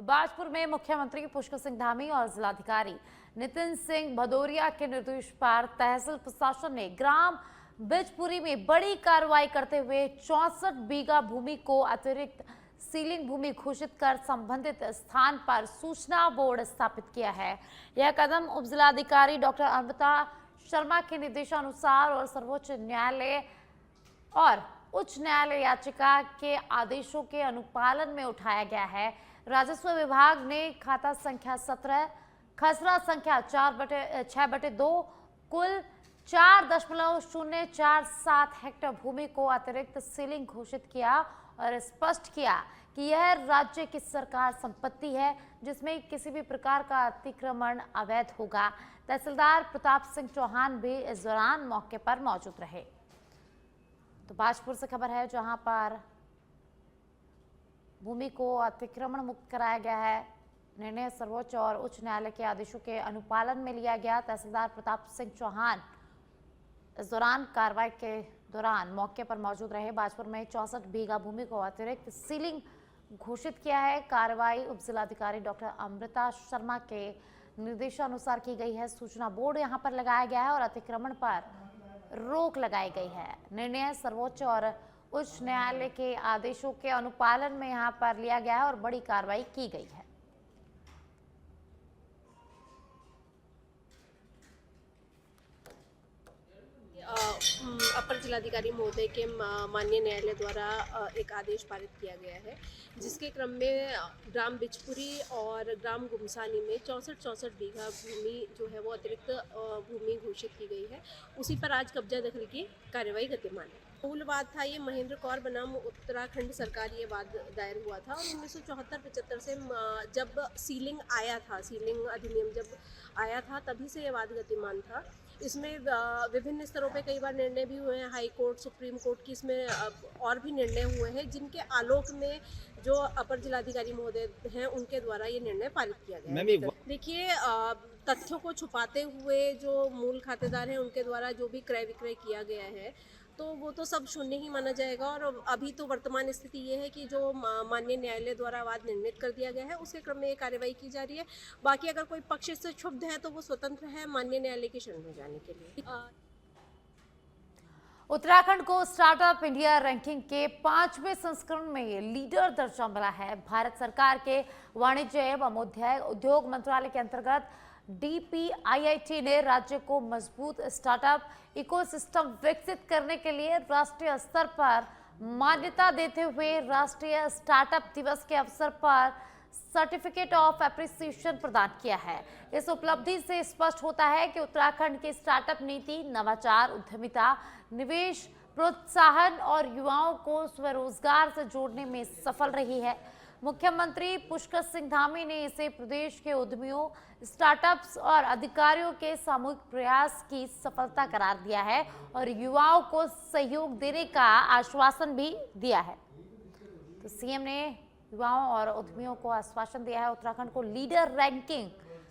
बाजपुर में मुख्यमंत्री पुष्कर सिंह धामी और जिलाधिकारी नितिन सिंह भदौरिया के निर्देश पर तहसील प्रशासन ने ग्राम बिजपुरी में बड़ी कार्रवाई करते हुए 64 बीघा भूमि को अतिरिक्त सीलिंग भूमि घोषित कर संबंधित स्थान पर सूचना बोर्ड स्थापित किया है। यह कदम उप जिलाधिकारी डॉक्टर अमृता शर्मा के निर्देशानुसार और सर्वोच्च न्यायालय और उच्च न्यायालय याचिका के आदेशों के अनुपालन में उठाया गया है। राजस्व विभाग ने खाता संख्या 17 खसरा संख्या 4/6/2 कुल 4.047 हेक्टेयर भूमि को अतिरिक्त सीलिंग घोषित किया और स्पष्ट किया कि यह राज्य की सरकार संपत्ति है जिसमें किसी भी प्रकार का अतिक्रमण अवैध होगा। तहसीलदार प्रताप सिंह चौहान भी इस दौरान मौके पर मौजूद रहे। तो बाजपुर से खबर है जहां पर भूमि को अतिक्रमण मुक्त कराया गया है। निर्णय सर्वोच्च और उच्च न्यायालय के आदेशों के अनुपालन में लिया गया। तहसीलदार प्रताप सिंह चौहान इस दौरान कार्रवाई के दौरान मौके पर मौजूद रहे। बाजपुर में 64 बीघा भूमि को अतिरिक्त सीलिंग घोषित किया है। कार्रवाई उप जिलाधिकारी डॉक्टर अमृता शर्मा के निर्देशानुसार की गई है। सूचना बोर्ड यहां पर लगाया गया है और अतिक्रमण पर रोक लगाई गई है। निर्णय सर्वोच्च और उच्च न्यायालय के आदेशों के अनुपालन में यहां पर लिया गया है और बड़ी कार्रवाई की गई है। अपर जिलाधिकारी महोदय के माननीय न्यायालय द्वारा एक आदेश पारित किया गया है, जिसके क्रम में ग्राम बिजपुरी और ग्राम गुमसानी में 64 बीघा भूमि जो है वो अतिरिक्त भूमि घोषित की गई है। उसी पर आज कब्जा दखल की कार्रवाई गतिमान है। मूल वाद था ये महेंद्र कौर बनाम उत्तराखंड सरकार, ये वाद दायर हुआ था और 1974-75 से जब सीलिंग आया था, सीलिंग अधिनियम जब आया था तभी से ये वाद गतिमान था। इसमें विभिन्न स्तरों पे कई बार निर्णय भी हुए हैं, हाई कोर्ट, सुप्रीम कोर्ट की इसमें और भी निर्णय हुए हैं, जिनके आलोक में जो अपर जिलाधिकारी महोदय हैं उनके द्वारा ये निर्णय पारित किया गया है। देखिए, तथ्यों को छुपाते हुए जो मूल खातेदार हैं उनके द्वारा जो भी क्रय विक्रय किया गया है तो वो तो सब शून्य ही माना जाएगा। और अभी तो वर्तमान स्थिति ये है कि जो माननीय न्यायालय द्वारा वाद निर्णित कर दिया गया है उसके क्रम में ये कार्रवाई की जा रही है। बाकी अगर कोई पक्ष इससे क्षुब्ध है तो वो स्वतंत्र है माननीय न्यायालय की शरण में जाने के लिए। उत्तराखंड को स्टार्टअप इंडिया रैंकिंग के 5वें संस्करण में लीडर दर्जा मिला है। भारत सरकार के वाणिज्य एवं उद्योग मंत्रालय के अंतर्गत DPIIT ने राज्य को मजबूत स्टार्टअप इकोसिस्टम विकसित करने के लिए राष्ट्रीय स्तर पर मान्यता देते हुए राष्ट्रीय स्टार्टअप दिवस के अवसर पर सर्टिफिकेट ऑफ एप्रिसिएशन प्रदान किया है। इस उपलब्धि से स्पष्ट होता है कि उत्तराखंड की स्टार्टअप नीति नवाचार, उद्यमिता, निवेश, प्रोत्साहन और युवाओं को स्वरोजगार से जोड़ने में सफल रही है। मुख्यमंत्री पुष्कर सिंह धामी ने इसे प्रदेश के उद्यमियों, स्टार्टअप्स और अधिकारियों के सामूहिक प्रयास की सफलता करार दिया है और युवाओं को सहयोग देने का आश्वासन भी दिया है। तो सीएम ने युवाओं और उद्यमियों को आश्वासन दिया है। उत्तराखंड को लीडर रैंकिंग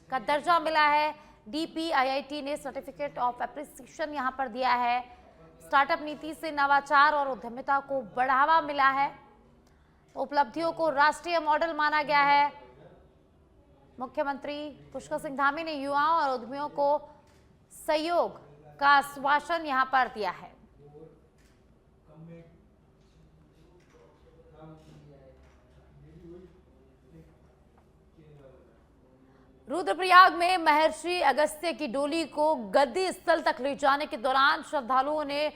का दर्जा मिला है। DPIIT ने सर्टिफिकेट ऑफ एप्रिसिएशन यहां पर दिया है। स्टार्टअप नीति से नवाचार और उद्यमिता को बढ़ावा मिला है। उपलब्धियों को राष्ट्रीय मॉडल माना गया है। मुख्यमंत्री पुष्कर सिंह धामी ने युवाओं और उद्यमियों को सहयोग का आश्वासन यहां पर दिया है। रुद्रप्रयाग में महर्षि अगस्त्य की डोली को गद्दी स्थल तक ले जाने के दौरान श्रद्धालुओं ने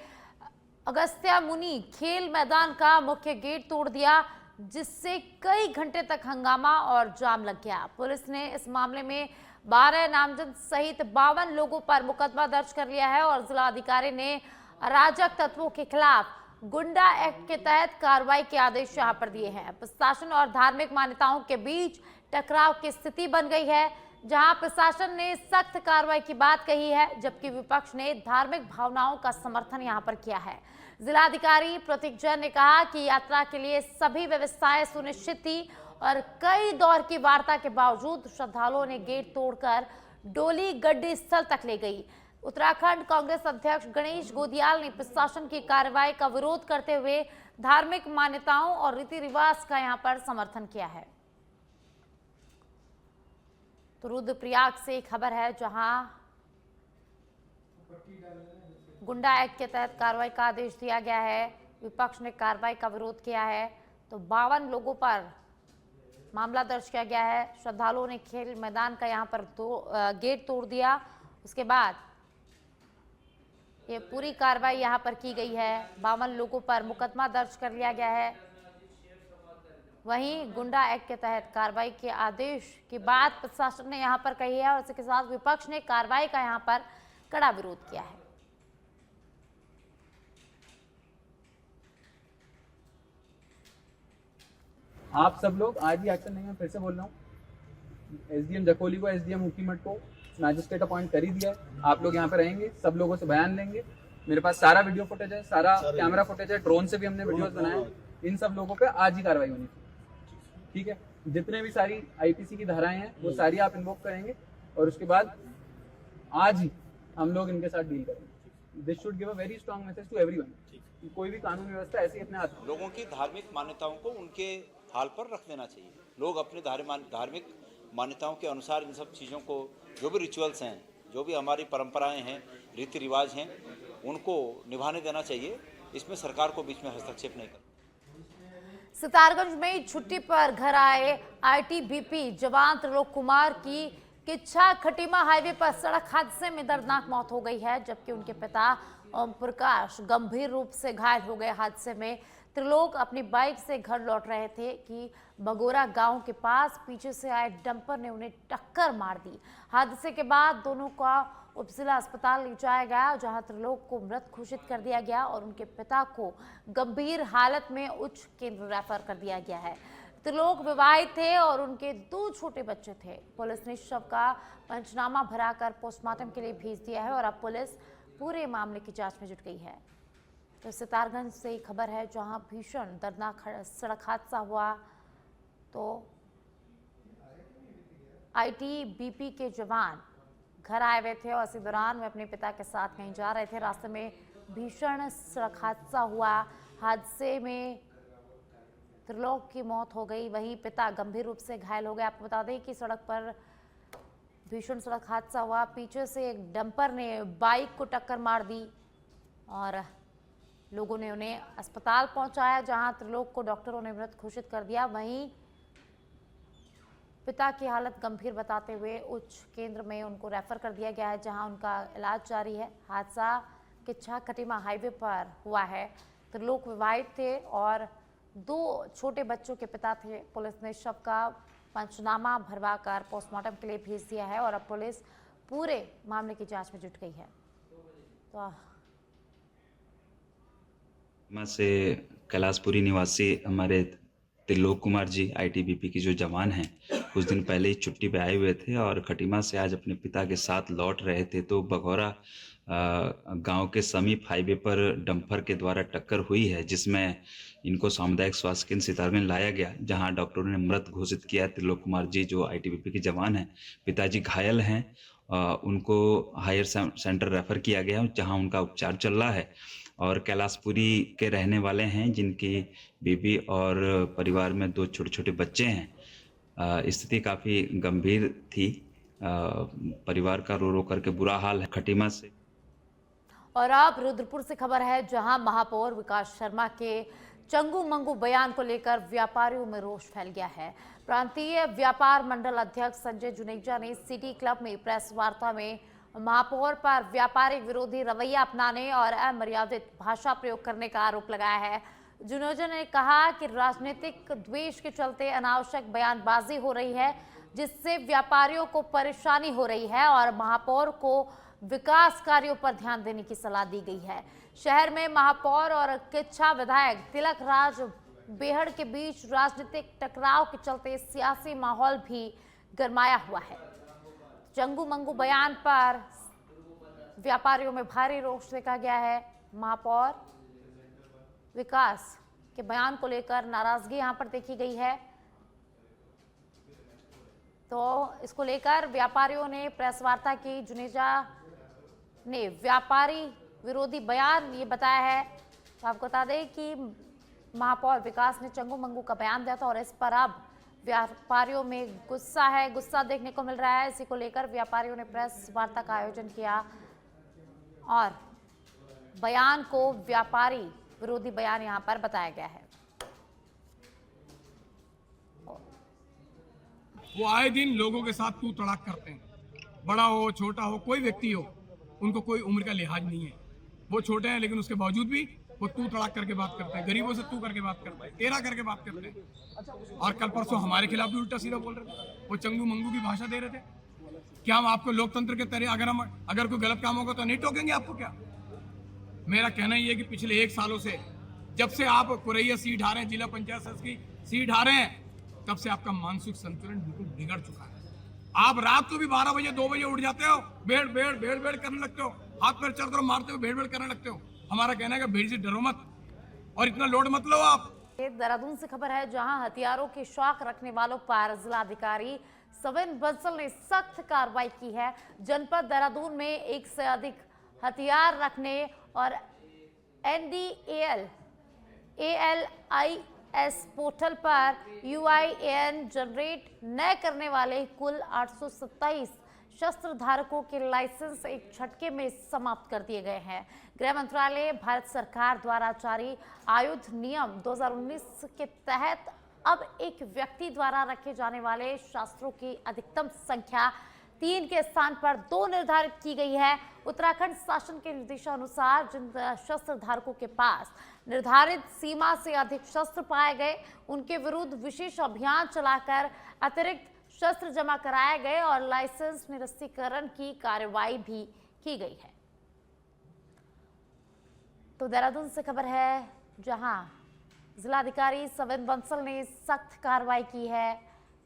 अगस्त्य मुनि खेल मैदान का मुख्य गेट तोड़ दिया, जिससे कई घंटे तक हंगामा और जाम लग गया। पुलिस ने इस मामले में 12 नामजद सहित 52 लोगों पर मुकदमा दर्ज कर लिया है और जिलाधिकारी ने अराजक तत्वों के खिलाफ गुंडा एक्ट के तहत कार्रवाई के आदेश यहां पर दिए हैं। प्रशासन और धार्मिक मान्यताओं के बीच टकराव की स्थिति बन गई है, जहां प्रशासन ने सख्त कार्रवाई की बात कही है जबकि विपक्ष ने धार्मिक भावनाओं का समर्थन यहां पर किया है। जिलाधिकारी प्रतीक जैन ने कहा कि यात्रा के लिए सभी व्यवस्थाएं सुनिश्चित थी और कई दौर की वार्ता के बावजूद श्रद्धालुओं ने गेट तोड़कर डोली गड्डी स्थल तक ले गई। उत्तराखंड कांग्रेस अध्यक्ष गणेश गोदियाल ने प्रशासन की कार्रवाई का विरोध करते हुए धार्मिक मान्यताओं और रीति रिवाज का यहां पर समर्थन किया है। तो रुद्रप्रयाग से खबर है जहां गुंडा एक्ट के तहत कार्रवाई का आदेश दिया गया है। विपक्ष ने कार्रवाई का विरोध किया है तो 52 लोगों पर मामला दर्ज किया गया है। श्रद्धालुओं ने खेल मैदान का यहां पर गेट तोड़ दिया। उसके बाद ये पूरी कार्रवाई यहां पर की गई है। 52 लोगों पर मुकदमा दर्ज कर लिया गया है। वहीं गुंडा एक्ट के तहत कार्रवाई के आदेश की बात प्रशासन ने यहां पर कही है और इसके साथ विपक्ष ने कार्रवाई का यहां पर कड़ा विरोध किया है। आप सब लोग आज ही एक्शन लेंगे। मैं फिर से बोल रहा हूँ, एसडीएम जकोली को, एसडीएम ऊखीमठ को मैजिस्ट्रेट अपॉइंट कर ही दिया है। आप लोग यहाँ पे रहेंगे, सब लोगों से बयान लेंगे। मेरे पास सारा वीडियो फुटेज है, सारा कैमरा फुटेज है, ड्रोन से भी हमने वीडियोस बनाए। इन सब लोगों पे आज ही कार्रवाई होनी चाहिए, ठीक है। जितने भी सारी आईपीसी की धाराएं हैं वो सारी आप इन्वोक करेंगे और उसके बाद आज ही हम लोग इनके साथ डील करेंगे। This should give a very strong message to everyone. कोई भी कानून व्यवस्था ऐसे ही अपने हाथ। लोगों की धार्मिक मान्यताओं को उनके हाल पर रख देना चाहिए। लोग अपने धार्मिक मान्यताओं के अनुसार इन सब चीज़ों को, जो भी रिचुअल्स हैं, जो भी हमारी परंपराएं हैं, रीति रिवाज हैं, उनको निभाने देना चाहिए। इसमें सरकार को बीच में हस्तक्षेप नहीं करना। सितारगंज में छुट्टी पर घर आए आईटीबीपी जवान त्रिलोक कुमार की किच्छा खटीमा हाईवे पर सड़क हादसे में दर्दनाक मौत हो गई है, जबकि उनके पिता ओम प्रकाश गंभीर रूप से घायल हो गए। हादसे में त्रिलोक अपनी बाइक से घर लौट रहे थे कि बगोरा गांव के पास पीछे से आए डंपर ने उन्हें टक्कर मार दी। हादसे के बाद दोनों का उपजिला अस्पताल ले जाया गया, जहां त्रिलोक को मृत घोषित कर दिया गया और उनके पिता को गंभीर हालत में उच्च केंद्र रेफर कर दिया गया है। त्रिलोक विवाहित थे और उनके 2 छोटे बच्चे थे। पुलिस ने शव का पंचनामा भराकर पोस्टमार्टम के लिए भेज दिया है और अब पुलिस पूरे मामले की जांच में जुट गई है। तो सितारगंज से खबर है जहां भीषण दर्दनाक सड़क हादसा हुआ। तो आईटीबीपी के जवान घर आए हुए थे और इसी दौरान वे अपने पिता के साथ कहीं जा रहे थे। रास्ते में भीषण सड़क हादसा हुआ। हादसे में त्रिलोक की मौत हो गई, वहीं पिता गंभीर रूप से घायल हो गए। आपको बता दें कि सड़क पर भीषण सड़क हादसा हुआ। पीछे से एक डंपर ने बाइक को टक्कर मार दी और लोगों ने उन्हें अस्पताल पहुंचाया, जहां त्रिलोक को डॉक्टरों ने मृत घोषित कर दिया। वहीं पिता की हालत गंभीर बताते हुए उच्च केंद्र में उनको रेफर कर दिया गया है, जहां उनका इलाज जारी है। हादसा किच्छा खटीमा हाईवे पर हुआ है। त्रिलोक विवाहित थे और 2 छोटे बच्चों के पिता थे। पुलिस ने शव का पंचनामा भरवाकर पोस्टमार्टम के लिए भेज दिया है और अब पुलिस पूरे मामले की जांच में जुट गई है। तो से कैलाशपुरी निवासी हमारे त्रिलोक कुमार जी आईटीबीपी के जो जवान हैं, कुछ दिन पहले ही छुट्टी पे आए हुए थे और खटीमा से आज अपने पिता के साथ लौट रहे थे तो बघौरा गांव के समीप हाईवे पर डंपर के द्वारा टक्कर हुई है, जिसमें इनको सामुदायिक स्वास्थ्य केंद्र सितारगंज लाया गया, जहां डॉक्टरों ने मृत घोषित किया। त्रिलोक कुमार जी जो आईटीबीपी के जवान हैं, पिताजी घायल हैं, उनको हायर सेंटर रेफर किया गया, जहां उनका उपचार चल रहा है। और कैलाशपुरी के रहने वाले हैं, जिनकी बीवी और परिवार में 2 छोटे छोटे बच्चे हैं। स्थिति काफ़ी गंभीर थी। परिवार का रो रो करके बुरा हाल है। खटीमा से और अब रुद्रपुर से खबर है, जहां महापौर विकास शर्मा के चंगू मंगू बयान को लेकर व्यापारियों में रोष फैल गया है। प्रांतीय व्यापार मंडल अध्यक्ष संजय जुनेजा ने सिटी क्लब में प्रेस वार्ता में महापौर पर व्यापारी विरोधी रवैया अपनाने और अमर्यादित भाषा प्रयोग करने का आरोप लगाया है। जुनेजा ने कहा कि राजनीतिक द्वेष के चलते अनावश्यक बयानबाजी हो रही है, जिससे व्यापारियों को परेशानी हो रही है और महापौर को विकास कार्यों पर ध्यान देने की सलाह दी गई है। शहर में महापौर और किच्छा विधायक तिलक राज बेहड़ के बीच राजनीतिक टकराव के चलते सियासी माहौल भी गरमाया हुआ है। चंगू मंगू बयान पर व्यापारियों में भारी रोष देखा गया है। महापौर विकास के बयान को लेकर नाराजगी यहां पर देखी गई है। तो इसको लेकर व्यापारियों ने प्रेस वार्ता की। जुनेजा ने व्यापारी विरोधी बयान ये बताया है। तो आपको बता दें कि महापौर विकास ने चंगू मंगू का बयान दिया था और इस पर अब व्यापारियों में गुस्सा देखने को मिल रहा है। इसी को लेकर व्यापारियों ने प्रेस वार्ता का आयोजन किया और बयान को व्यापारी विरोधी बयान यहां पर बताया गया है। वो आए दिन लोगों के साथ तू तड़ाक करते हैं, बड़ा हो छोटा हो कोई व्यक्ति हो, उनको कोई उम्र का लिहाज नहीं है। वो छोटे हैं लेकिन उसके बावजूद भी वो तू तड़ाक करके बात करते हैं, गरीबों से तू करके बात करते हैं, तेरा करके बात करते हैं। और कल परसों हमारे खिलाफ भी उल्टा सीधा बोल रहे थे, वो चंगू मंगू की भाषा दे रहे थे। क्या हम आपको लोकतंत्र के तरह अगर कोई गलत काम होगा तो नहीं टोकेंगे आपको? क्या मेरा कहना ही है कि पिछले 1 सालों से जब से आप कुरैया सीट हारे हैं, जिला पंचायत सदस्य की सीट हारे हैं, तब से आपका मानसिक संतुलन बिल्कुल बिगड़ चुका है। आप रात को भी 12 बजे 2 बजे उठ जाते हो, भेड़ करने लगते हो, हाथ पैर चल कर मारते हो, भेड़ करने लगते हो। हमारा कहना है कि भीड़ से डरो मत और इतना लोड मत लो आप। देहरादून से खबर है, जहां हथियारों की शौक रखने वालों पर जिलाधिकारी सविन बंसल ने सख्त कार्रवाई की है। जनपद देहरादून में 1 से अधिक हथियार रखने और NDAL ALIS पोर्टल पर UIN जनरेट न करने वाले कुल 827 शस्त्र धारकों के लाइसेंस एक झटके में समाप्त कर दिए गए हैं। गृह मंत्रालय भारत सरकार द्वारा जारी आयुध नियम 2019 के तहत अब एक व्यक्ति द्वारा रखे जाने वाले शस्त्रों की अधिकतम संख्या 3 के स्थान पर 2 निर्धारित की गई है। उत्तराखंड शासन के निर्देशानुसार जिन शस्त्र धारकों के पास निर्धारित सीमा से अधिक शस्त्र पाए गए, उनके विरुद्ध विशेष अभियान चलाकर अतिरिक्त शस्त्र जमा कराए गए और लाइसेंस निरस्तीकरण की कार्रवाई भी की गई है। तो देहरादून से खबर है, जहां जिलाधिकारी सविन बंसल ने सख्त कार्रवाई की है।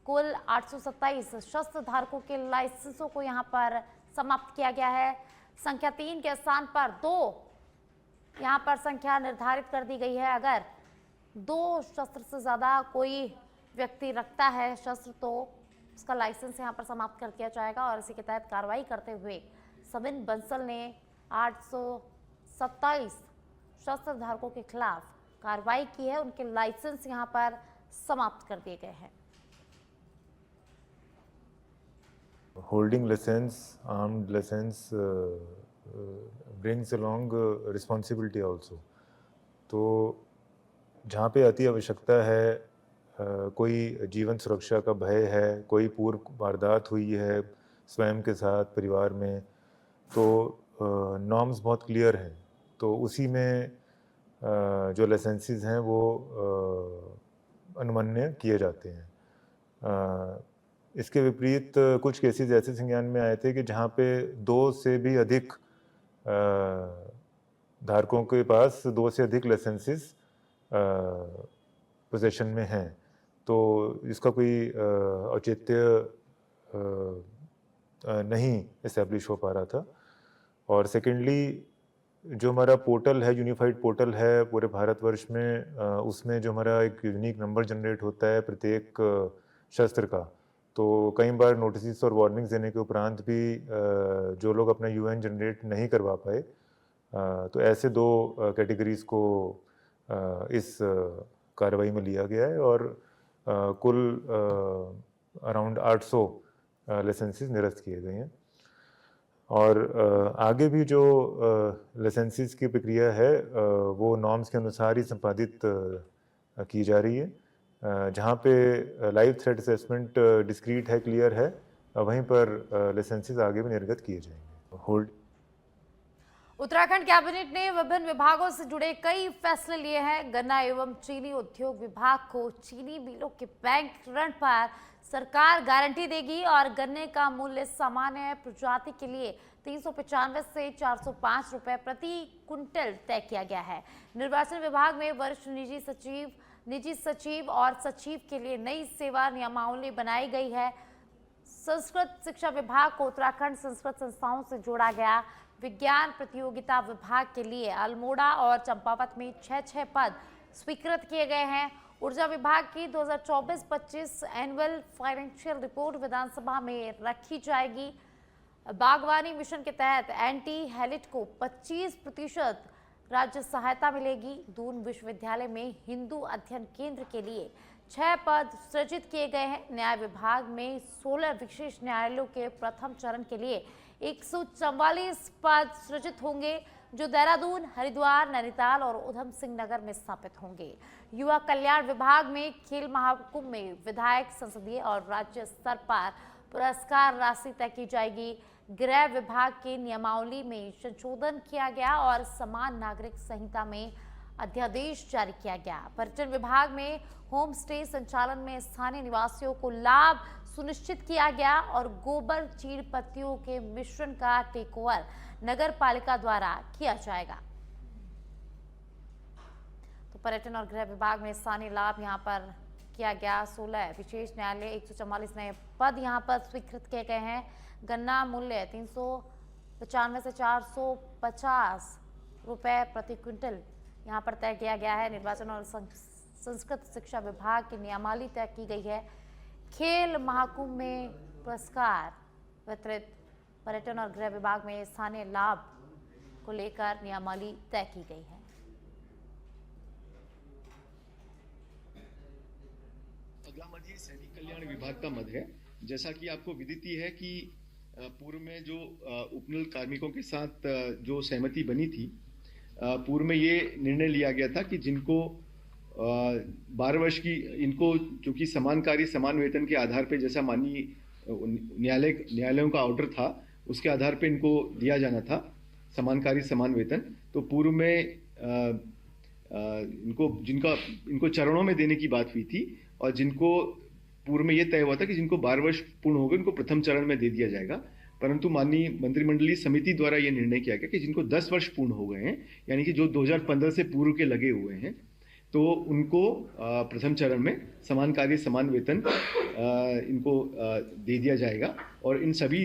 कुल 827 शस्त्र धारकों के लाइसेंसों को यहां पर समाप्त किया गया है। संख्या 3 के स्थान पर 2 यहां पर संख्या निर्धारित कर दी गई है। अगर 2 शस्त्र से ज्यादा कोई व्यक्ति रखता है शस्त्र, तो उसका लाइसेंस यहां पर समाप्त कर दिया जाएगा। और इसी के तहत कार्रवाई करते हुए सविन बंसल ने 827 शस्त्र धारकों के खिलाफ कार्रवाई की है। उनके लाइसेंस यहां पर समाप्त कर दिए गए हैं। Holding license, armed license brings along responsibility also. तो जहाँ पे अति आवश्यकता है, कोई जीवन सुरक्षा का भय है, कोई पूर्व वारदात हुई है स्वयं के साथ परिवार में, तो नॉर्म्स बहुत क्लियर हैं। तो उसी में जो लाइसेंसेस हैं वो अनुमन्य किए जाते हैं। इसके विपरीत कुछ केसेस ऐसे संज्ञान में आए थे कि जहाँ पे 2 से भी अधिक धारकों के पास 2 से अधिक लाइसेंसेस पोजीशन में हैं, तो इसका कोई औचित्य नहीं इस्टेब्लिश हो पा रहा था। और सेकेंडली जो हमारा पोर्टल है, यूनिफाइड पोर्टल है पूरे भारतवर्ष में, उसमें जो हमारा एक यूनिक नंबर जनरेट होता है प्रत्येक शस्त्र का, तो कई बार नोटिस और वार्निंग्स देने के उपरांत भी जो लोग अपना UN जनरेट नहीं करवा पाए, तो ऐसे 2 कैटेगरीज को इस कार्रवाई में लिया गया है और कुल अराउंड 800 लाइसेंसेस निरस्त किए गए हैं। और आगे भी जो लाइसेंसेस की प्रक्रिया है वो नॉर्म्स के अनुसार ही संपादित की जा रही है। जहाँ पे लाइव थ्रेट असेसमेंट डिस्क्रीट है, क्लियर है, वहीं पर लाइसेंसेस आगे भी निर्गत किए जाएंगे। होल्ड उत्तराखंड कैबिनेट ने विभिन्न विभागों से जुड़े कई फैसले लिए हैं। गन्ना एवं चीनी उद्योग विभाग को चीनी मिलों के बैंक ऋण पर सरकार गारंटी देगी और गन्ने का मूल्य सामान्य प्रजाति के लिए 395 से 405 रुपए प्रति क्विंटल तय किया गया है। निर्वाचन विभाग में वरिष्ठ निजी सचिव और सचिव के लिए नई सेवा नियमावली बनाई गई है। संस्कृत शिक्षा विभाग को उत्तराखंड संस्कृत संस्थाओं से जोड़ा गया। विज्ञान प्रतियोगिता विभाग के लिए अल्मोड़ा और चंपावत में 6 पद स्वीकृत किए गए हैं। ऊर्जा विभाग की 2024-25 एनुअल फाइनेंशियल रिपोर्ट विधानसभा में रखी जाएगी। बागवानी मिशन के तहत एंटी हेलिट को 25% राज्य सहायता मिलेगी। दून विश्वविद्यालय में हिंदू अध्ययन केंद्र के लिए 6 पद सृजित किए गए हैं। न्याय विभाग में 16 विशेष न्यायालयों के प्रथम चरण के लिए 144 पद सृजित होंगे, जो देहरादून, हरिद्वार, नैनीताल और उधम सिंह नगर में स्थापित होंगे। युवा कल्याण विभाग में खेल महाकुंभ में विधायक, संसदीय और राज्य स्तर पर पुरस्कार राशि तय की जाएगी। गृह विभाग की नियमावली में संशोधन किया गया और समान नागरिक संहिता में अध्यादेश जारी किया गया। पर्यटन विभाग में होम स्टे संचालन में स्थानीय निवासियों को लाभ सुनिश्चित किया गया और गोबर चीड़ पत्तियों के मिश्रण का टेक ओवर नगर पालिका द्वारा किया जाएगा। तो पर्यटन और गृह विभाग में स्थानीय लाभ यहां पर किया गया। 16 विशेष न्यायालय, 144 नए पद यहां पर स्वीकृत किए गए हैं। गन्ना मूल्य 395 से 450 रुपए प्रति क्विंटल यहाँ पर तय किया गया है। निर्वाचन और संस्कृत शिक्षा विभाग की नियमावली तय की गई है। खेल महाकुंभ में पुरस्कार वितरित। पर्यटन और गृह विभाग में स्थानीय लाभ को लेकर नियमावली तय की गई है। अगला मद ये सैनिक कल्याण विभाग का मद है। जैसा कि आपको विदित ही है कि पूर्व में जो उपनल कार्मिकों के साथ जो सहमति बनी थी, पूर्व में ये निर्णय लिया गया था कि जिनको 12 वर्ष की, इनको चूंकि समान कार्य समान वेतन के आधार पे, जैसा माननीय न्यायालयों का ऑर्डर था, उसके आधार पे इनको दिया जाना था समान कार्य समान वेतन। तो पूर्व में इनको चरणों में देने की बात हुई थी और जिनको पूर्व में ये तय हुआ था कि जिनको 12 वर्ष पूर्ण हो गए उनको प्रथम चरण में दे दिया जाएगा। परंतु माननीय मंत्रिमंडलीय समिति द्वारा ये निर्णय किया गया कि जिनको 10 वर्ष पूर्ण हो गए हैं, यानी कि जो 2015 से पूर्व के लगे हुए हैं, तो उनको प्रथम चरण में समान कार्य समान वेतन इनको दे दिया जाएगा। और इन सभी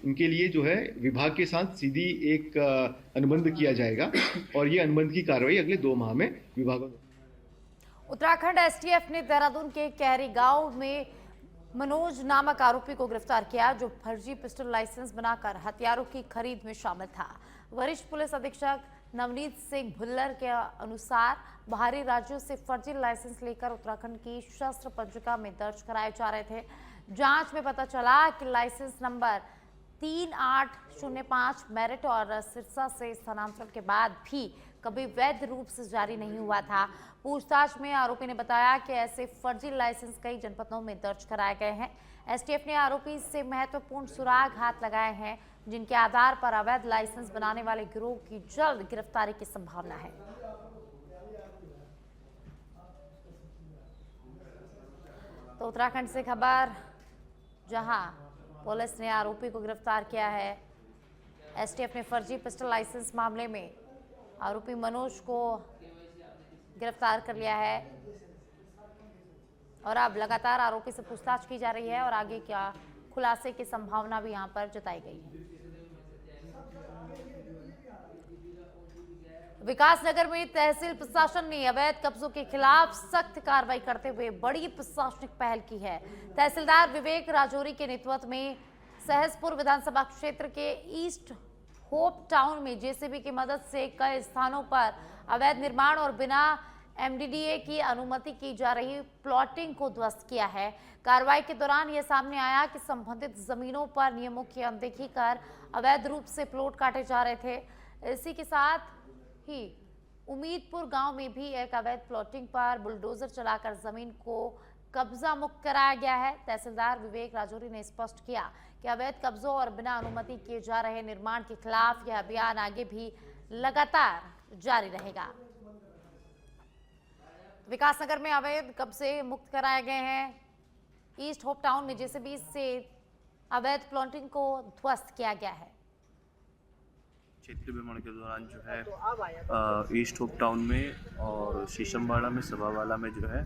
इनके लिए जो है विभाग के साथ सीधी एक अनुबंध किया जाएगा और ये अनुबंध की कार्रवाई अगले 2 माह में विभागों। उत्तराखंड एसटीएफ ने देहरादून के कहरी गांव में मनोज नामक आरोपी को गिरफ्तार किया, जो फर्जी पिस्टल लाइसेंस बनाकर हथियारों की खरीद में शामिल था। वरिष्ठ पुलिस अधीक्षक नवनीत सिंह भुल्लर के अनुसार बाहरी राज्यों से फर्जी लाइसेंस लेकर उत्तराखंड की शस्त्र पंजिका में दर्ज कराए जा रहे थे। जांच में पता चला कि लाइसेंस नंबर 3805 मेरठ और सिरसा से स्थानांतरण के बाद भी कभी वैध रूप से जारी नहीं हुआ था। पूछताछ में आरोपी ने बताया कि ऐसे फर्जी लाइसेंस कई जनपदों में दर्ज कराए गए हैं। एसटीएफ ने आरोपी से महत्वपूर्ण सुराग हाथ लगाए हैं, जिनके आधार पर अवैध लाइसेंस बनाने वाले गिरोह की जल्द गिरफ्तारी की संभावना है। तो उत्तराखंड से खबर, जहां पुलिस ने आरोपी को गिरफ्तार किया है। एसटीएफ ने फर्जी पिस्टल लाइसेंस मामले में आरोपी मनोज को गिरफ्तार कर लिया है और अब लगातार आरोपी से पूछताछ की जा रही है और आगे क्या खुलासे की संभावना भी यहां पर जताई गई है। विकासनगर में तहसील प्रशासन ने अवैध कब्जों के खिलाफ सख्त कार्रवाई करते हुए बड़ी प्रशासनिक पहल की है। तहसीलदार विवेक राजौरी के नेतृत्व में सहसपुर विधानसभा क्षेत्र के ईस्ट होप टाउन में जेसीबी की मदद से कई स्थानों पर अवैध निर्माण और बिना एमडीडीए की अनुमति की जा रही प्लॉटिंग को ध्वस्त किया है। कार्रवाई के दौरान यह सामने आया कि संबंधित जमीनों पर नियमों की अनदेखी कर अवैध रूप से प्लॉट काटे जा रहे थे। इसी के साथ ही उम्मीदपुर गांव में भी एक अवैध प्लॉटिंग पर बुलडोजर चलाकर जमीन को कब्जा मुक्त कराया गया है। तहसीलदार विवेक राजौरी ने स्पष्ट किया कि अवैध कब्जों और बिना अनुमति किए जा रहे निर्माण के खिलाफ यह अभियान आगे भी लगातार जारी रहेगा। विकासनगर में अवैध कब्जे मुक्त कराए गए हैं। ईस्ट होप टाउन में जेसीबी से अवैध प्लॉटिंग को ध्वस्त किया गया है। क्षेत्रीय भ्रमण के दौरान जो है ईस्ट होप टाउन में और शीशमबाड़ा में, सभावाला में जो है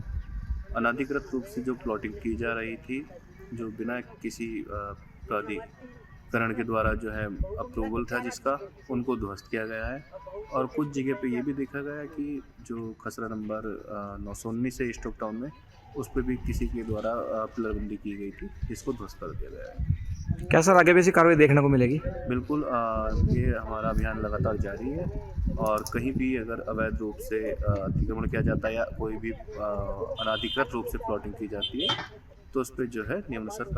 अनाधिकृत रूप से जो प्लॉटिंग की जा रही थी, जो बिना किसी प्राधिकरण के द्वारा जो है अप्रूवल था जिसका, उनको ध्वस्त किया गया है। और कुछ जगह पे ये भी देखा गया कि जो खसरा नंबर 919 है ईस्ट होप टाउन में, उस पर भी किसी के द्वारा पिलरबंदी की गई थी, जिसको ध्वस्त कर दिया गया है। क्या सर आगे भी ऐसी कार्रवाई देखने को मिलेगी? बिल्कुल, ये हमारा अभियान लगातार जारी है और कहीं भी अगर अवैध रूप से अतिक्रमण किया जाता है या कोई भी अनाधिकृत रूप से प्लॉटिंग की जाती है तो उस पर जो है नियमानुसार